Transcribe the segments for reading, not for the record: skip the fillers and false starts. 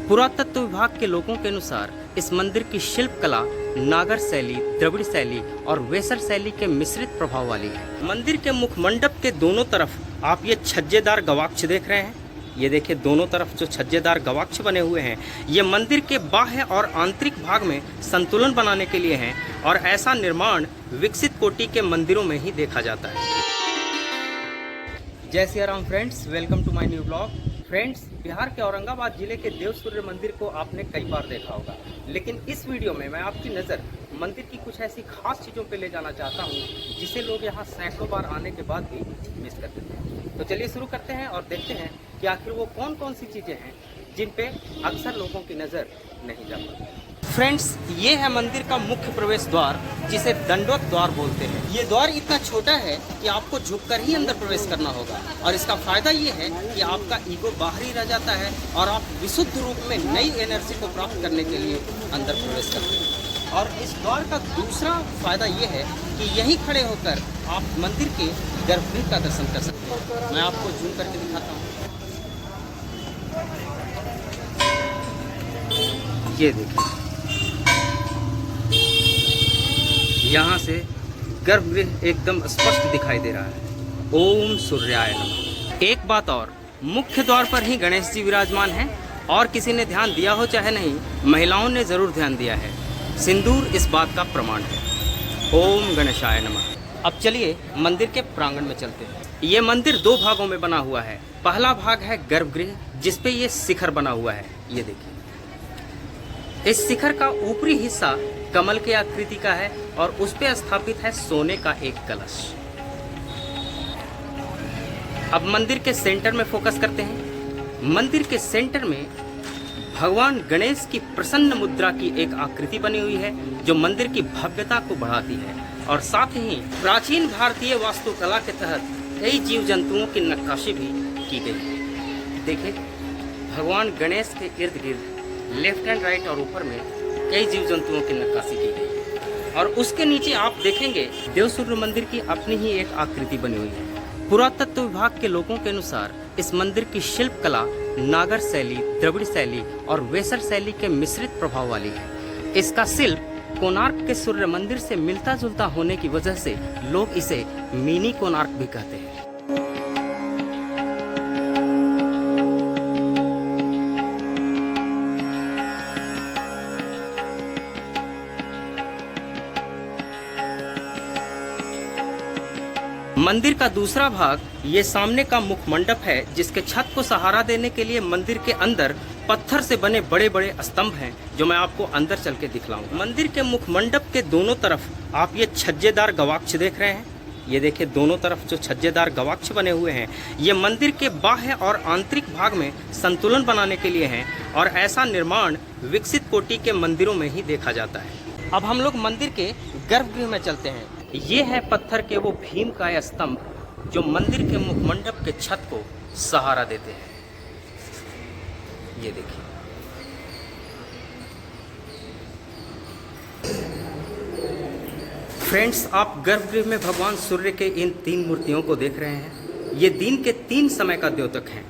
पुरातत्व विभाग के लोगों के अनुसार इस मंदिर की शिल्प कला नागर शैली, द्रविड़ शैली और वेसर शैली के मिश्रित प्रभाव वाली है। मंदिर के मुख मंडप के दोनों तरफ आप ये छज्जेदार गवाक्ष देख रहे हैं। ये देखिए दोनों तरफ जो छज्जेदार गवाक्ष बने हुए हैं, ये मंदिर के बाह्य और आंतरिक भाग में संतुलन बनाने के लिए हैं और ऐसा निर्माण विकसित कोटि के मंदिरों में ही देखा जाता है। जय Siya Ram friends, welcome to my new blog. Friends, Bihar के औरंगाबाद जिले के देव सूर्य मंदिर को आपने कई बार देखा होगा, लेकिन इस वीडियो में मैं आपकी नज़र मंदिर की कुछ ऐसी खास चीज़ों पे ले जाना चाहता हूँ जिसे लोग यहाँ सैकड़ों बार आने के बाद भी मिस कर देते हैं। तो चलिए शुरू करते हैं और देखते हैं कि आखिर वो कौन कौन सी चीज़ें हैं जिन पे अक्सर लोगों की नज़र नहीं जा पाती। फ्रेंड्स, ये है मंदिर का मुख्य प्रवेश द्वार, जिसे दंडवत द्वार बोलते हैं। ये द्वार इतना छोटा है कि आपको झुककर ही अंदर प्रवेश करना होगा और इसका फायदा ये है कि आपका ईगो बाहर ही रह जाता है और आप विशुद्ध रूप में नई एनर्जी को प्राप्त करने के लिए अंदर प्रवेश करते हैं। और इस द्वार का दूसरा फायदा ये है कि यहीं खड़े होकर आप मंदिर के गर्भगृह का दर्शन कर सकते हैं। मैं आपको जूम करके दिखाता हूँ। ये देखिए, यहाँ से गर्भगृह एकदम स्पष्ट दिखाई दे रहा है। ओम सूर्याय नमः। एक बात और, मुख्य द्वार पर ही गणेश जी विराजमान हैं और किसी ने ध्यान दिया हो चाहे नहीं, महिलाओं ने जरूर ध्यान दिया है। सिंदूर इस बात का प्रमाण है। ओम गणेशाय नमः। अब चलिए मंदिर के प्रांगण में चलते हैं। ये मंदिर दो भागों में बना हुआ है। पहला भाग है गर्भगृह, जिसपे ये शिखर बना हुआ है। ये देखिए, इस शिखर का ऊपरी हिस्सा कमल के आकृति का है और उस पे स्थापित है सोने का एक कलश। अब मंदिर के सेंटर में फोकस करते हैं। मंदिर के सेंटर में भगवान गणेश की प्रसन्न मुद्रा की एक आकृति बनी हुई है, जो मंदिर की भव्यता को बढ़ाती है और साथ ही प्राचीन भारतीय वास्तुकला के तहत कई जीव जंतुओं की नक्काशी भी की गई है। देखिए, भगवान गणेश के इर्द गिर्द लेफ्ट एंड राइट और ऊपर में कई जीव जंतुओं की नक्काशी की गई और उसके नीचे आप देखेंगे देव सूर्य मंदिर की अपनी ही एक आकृति बनी हुई है। पुरातत्व विभाग के लोगों के अनुसार इस मंदिर की शिल्प कला नागर शैली, द्रविड़ शैली और वेसर शैली के मिश्रित प्रभाव वाली है। इसका शिल्प कोणार्क के सूर्य मंदिर से मिलता जुलता होने की वजह से लोग इसे मिनी कोणार्क भी कहते हैं। मंदिर का दूसरा भाग ये सामने का मुख मंडप है, जिसके छत को सहारा देने के लिए मंदिर के अंदर पत्थर से बने बड़े बड़े स्तंभ हैं, जो मैं आपको अंदर चल के दिखलाऊंगा। मंदिर के मुख मंडप के दोनों तरफ आप ये छज्जेदार गवाक्ष देख रहे हैं। ये देखिए, दोनों तरफ जो छज्जेदार गवाक्ष बने हुए हैं, ये मंदिर के बाह्य और आंतरिक भाग में संतुलन बनाने के लिए हैं और ऐसा निर्माण विकसित कोटि के मंदिरों में ही देखा जाता है। अब हम लोग मंदिर के गर्भगृह में चलते हैं। ये है पत्थर के वो भीमकाय स्तंभ जो मंदिर के मुख मंडप के छत को सहारा देते हैं। ये देखिए, फ्रेंड्स, आप गर्भगृह में भगवान सूर्य के इन तीन मूर्तियों को देख रहे हैं। ये दिन के तीन समय का द्योतक हैं।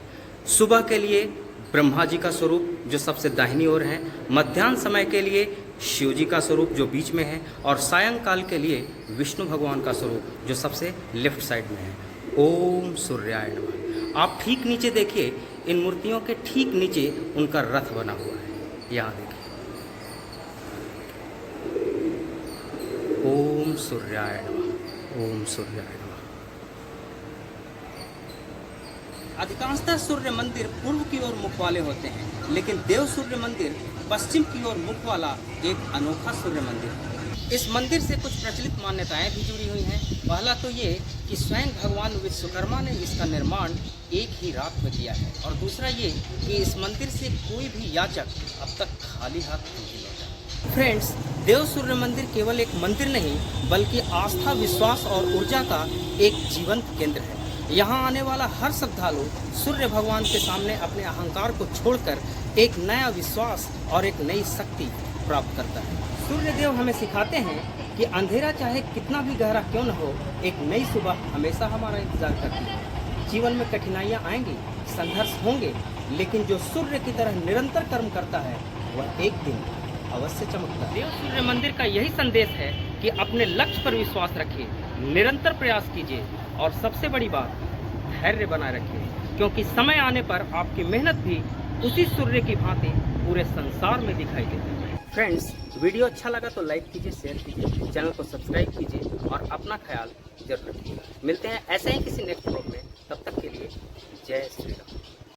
सुबह के लिए ब्रह्मा जी का स्वरूप जो सबसे दाहिनी ओर है, मध्याह्न समय के लिए शिव जी का स्वरूप जो बीच में है और सायंकाल के लिए विष्णु भगवान का स्वरूप जो सबसे लेफ्ट साइड में है। ओम सूर्याय नमः। आप ठीक नीचे देखिए, इन मूर्तियों के ठीक नीचे उनका रथ बना हुआ है। यहाँ देखिए, ओम सूर्याय नमः, ओम सूर्याय नमः। अधिकांशतः सूर्य मंदिर पूर्व की ओर मुख वाले होते हैं, लेकिन देव सूर्य मंदिर पश्चिम की ओर मुख वाला एक अनोखा सूर्य मंदिर है। इस मंदिर से कुछ प्रचलित मान्यताएं भी जुड़ी हुई हैं। पहला तो ये कि स्वयं भगवान विश्वकर्मा ने इसका निर्माण एक ही रात में किया है और दूसरा ये कि इस मंदिर से कोई भी याचक अब तक खाली हाथ नहीं लौटा। फ्रेंड्स, देव सूर्य मंदिर केवल एक मंदिर नहीं, बल्कि आस्था, विश्वास और ऊर्जा का एक जीवंत केंद्र है। यहाँ आने वाला हर श्रद्धालु सूर्य भगवान के सामने अपने अहंकार को छोड़कर एक नया विश्वास और एक नई शक्ति प्राप्त करता है। सूर्य देव हमें सिखाते हैं कि अंधेरा चाहे कितना भी गहरा क्यों न हो, एक नई सुबह हमेशा हमारा इंतजार करती है। जीवन में कठिनाइयाँ आएंगी, संघर्ष होंगे, लेकिन जो सूर्य की तरह निरंतर कर्म करता है वह एक दिन अवश्य चमकता है। देव सूर्य मंदिर का यही संदेश है कि अपने लक्ष्य पर विश्वास रखिए, निरंतर प्रयास कीजिए और सबसे बड़ी बात धैर्य बनाए रखिए, क्योंकि समय आने पर आपकी मेहनत भी उसी सूर्य की भांति पूरे संसार में दिखाई देती है। फ्रेंड्स, वीडियो अच्छा लगा तो लाइक कीजिए, शेयर कीजिए, चैनल को सब्सक्राइब कीजिए और अपना ख्याल जरूर रखिएगा। मिलते हैं ऐसे ही किसी नेक्स्ट ब्लॉग में, तब तक के लिए जय श्री राम।